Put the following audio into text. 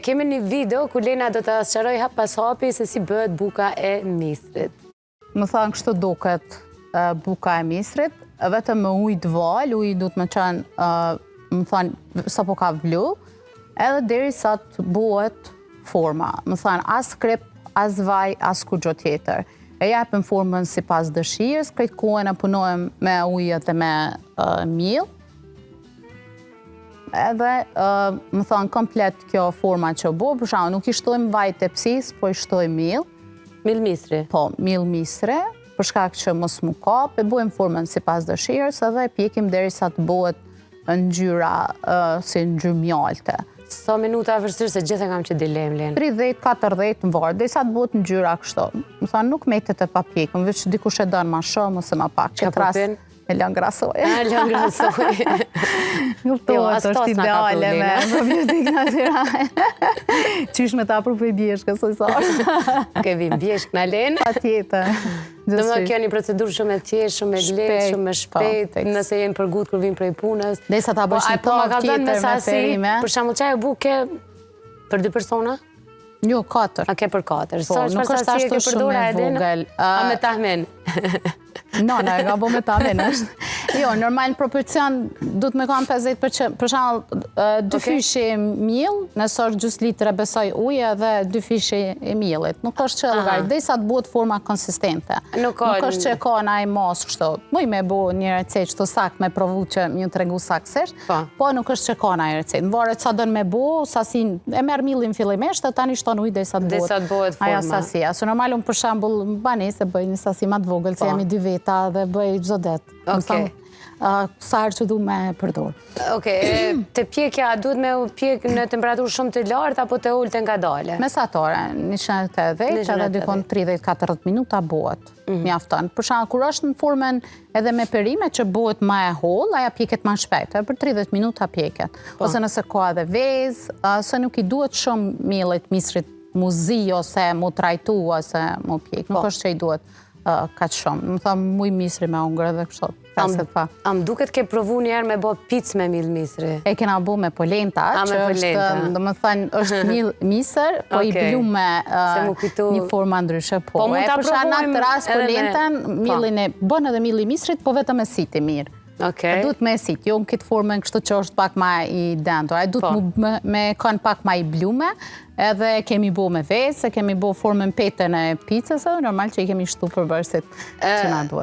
Kemi një video ku Lena do të sqaroj hap pas hapi se si bëhet buka e misrit. Më thanë kështu duket buka e misrit, vetëm me ujë të val, uji duhet me qenë, më thanë, sa po ka vlu, edhe deri sa të buhet forma. Më thanë, as krip, as vaj, as kur gjo tjetër. E japim formën si pas dëshirës, krejt kohën e punojmë me ujët e me miell. Edhe, më thonë, komplet kjo forma që bu, për shumë, nuk i shtojmë vaj të psis, po i shtojmë miell. Miell misri? Po, miell misri, për shkak që mos mu kap, e bujmë formën si pas dëshirës, edhe pjekim deri sa të buhet në ngjyra, si ngjyrë mjalte. Sa minuta vërstyrë se gjithë e kam që dilem, Len? 30-40 në varë, dhe sa të buhet në ngjyra kështu. Më thonë, nuk metet e pa pjekëm, veç dikush e dënë ma shumë, ose ma pak. Qa po pin? E lën grasoj. Lën grasoj. Kuptohet, është ideale me probiotik natyrale. Qysh me ta për për i bjeshkë, së sashtë. Ke vi bjeshkë në Len? Pa tjetër. Dhe më kjo një procedurë shumë e thjeshtë, shumë e lehtë, shumë e shpejtë, nëse jenë për gut kur vinë prej punës. Dhe sa ta bësh një tavë tjetër me perime. Për shembull çaj e buke për 2 persona? Jo, 4. A ke për 4. Po, nuk është ashtu shumë e vogël. A me tahmen? Nona, e ka bo me tahmen është. Jo, normal në proporcion du të me kam 50%. Për shembull, 2 fyshi miell, nëse është gjys litre besoj ujë dhe 2 fyshi e miellit. Nuk është që llogarit, derisa të buhet forma konsistente. Nuk është që e ka ai mos kështu. Muj me bo një recetë kështu sak me provu që më tregu saksisht, po nuk është që ka ai recetë. Varet sa don me bo, sasin e merr millin fillimisht, tani shton ujë derisa të buhet. Ajo sasia. Se normal unë për shembull banesë bëj një sasi më të vogël, se jam 2 veta dhe bëj çdo det. Sa herë që du me përdor. Të pjekja duhet me pjek në temperaturë shumë të lartë apo të ullët nga dale? Mesatare, 180 edhe dikon 30-40 minuta bëhet. Mjafton. Për shembull, kur është në formën edhe me perime që bëhet më e hollë, aja pjeket më shpejt, për 30 minuta pjeket. Ose nëse ka edhe vezë, se nuk i duhet shumë miellit misrit mu zi ose mu trajtu ose mu pjek. Nuk është që i duhet kaq shumë. Më thamë muj misri me ungër edhe kështu. Am duket ke provu njerë me bo picë me miell misri? E kena bo me polenta, që është, do më thënë, është miell misër, po i blu me një forma ndryshe. Po mund ta provojmë në rast polentën, mielin e bën edhe mielli misrit, po vetëm e siti mirë. Duhet me sit, jo në këtë formën kështu që është pak ma i dendur. A duhet me kanë pak ma i blume, edhe kemi bo me vezë, kemi bo formën petën e picës, normal që i kemi shtu përbërësit që na duhet.